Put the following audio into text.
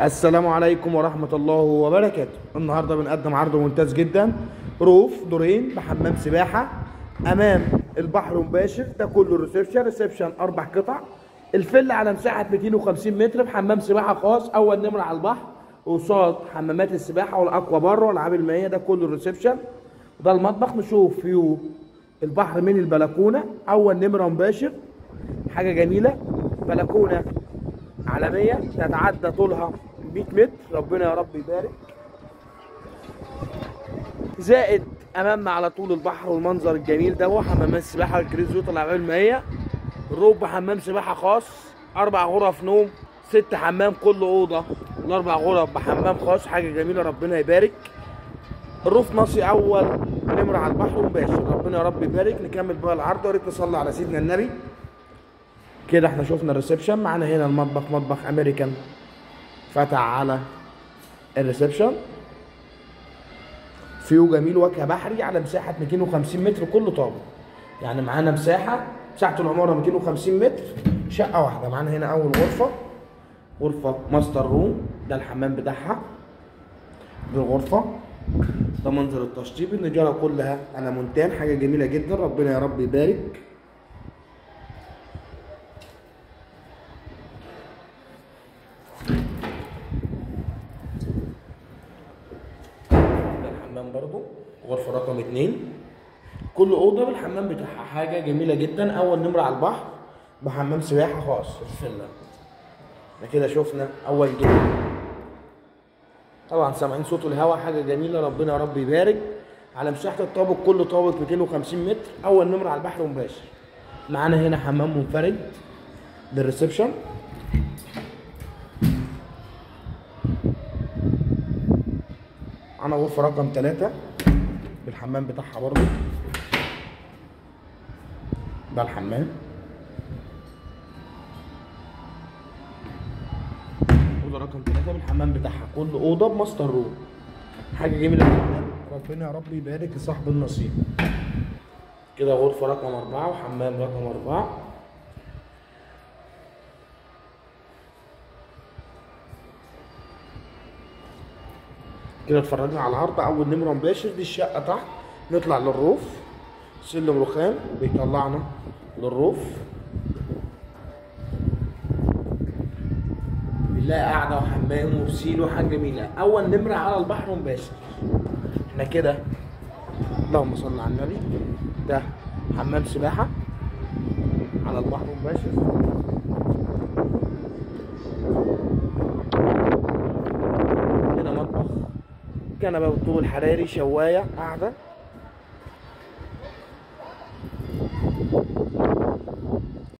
السلام عليكم ورحمة الله وبركاته. النهاردة بنقدم عرض ممتاز جدا، روف دورين بحمام سباحة أمام البحر مباشر. ده كله ريسبشن 4 قطع. الفيلا على مساحة 250 متر بحمام سباحة خاص، أول نمرة على البحر قصاد حمامات السباحة والأكوا بره والألعاب المائية. ده كله الريسبشن. وده المطبخ. نشوف فيو البحر من البلكونة، أول نمرة مباشر. حاجة جميلة، بلكونة عالمية تتعدى طولها 100 متر، ربنا يا رب يبارك. زائد امامنا على طول البحر والمنظر الجميل ده هو حمامات السباحه والكريزوت والالعاب المائيه. الروب حمام سباحه خاص، 4 غرف نوم، 6 حمام كل اوضه، ال4 غرف بحمام خاص. حاجه جميله ربنا يبارك. الروف ناصي اول نمره على البحر مباشر، ربنا يا رب يبارك. نكمل بقى العرض. يا ريت تصلي على سيدنا النبي. كده احنا شفنا الريسبشن. معانا هنا المطبخ، مطبخ امريكان فتح على الريسبشن. فيو جميل، وجه بحري على مساحه 250 متر كل طابق. يعني معانا مساحه العماره 250 متر، شقه واحده. معانا هنا اول غرفه ماستر روم، ده الحمام بتاعها. دي الغرفه، ده منظر التشطيب. النجاره كلها المونتان، حاجه جميله جدا ربنا يا رب يبارك. برضو غرفة رقم 2، كل أوضة بالحمام بتاعها. حاجة جميلة جدا، أول نمرة على البحر بحمام سباحة خاص في الفيلا. احنا كده شفنا أول جنة، طبعا سامعين صوت الهواء. حاجة جميلة ربنا يا رب يبارك. على مساحة الطابق، كل طابق 250 متر، أول نمرة على البحر مباشر. معانا هنا حمام منفرد للريسبشن. معانا غرفة رقم 3 بالحمام بتاعها برضو، ده الحمام. أوضة رقم 3 بالحمام بتاعها، كل أوضة بماستر روم. حاجة جميلة جدا ربنا يا رب يبارك لصاحب النصيب. كده غرفة رقم 4 وحمام رقم 4. كده اتفرجنا على العرض. اول نمره مباشر، دي الشقه تحت. نطلع للروف، سلم رخام بيطلعنا للروف. بنلاقي قاعده وحمام وبسين وحاجه جميله، اول نمره على البحر مباشر. احنا كده اللهم صل على النبي. ده حمام سباحه على البحر مباشر. هنا مطبخ، كنبه بالطوب الحراري، شوايه، قاعده.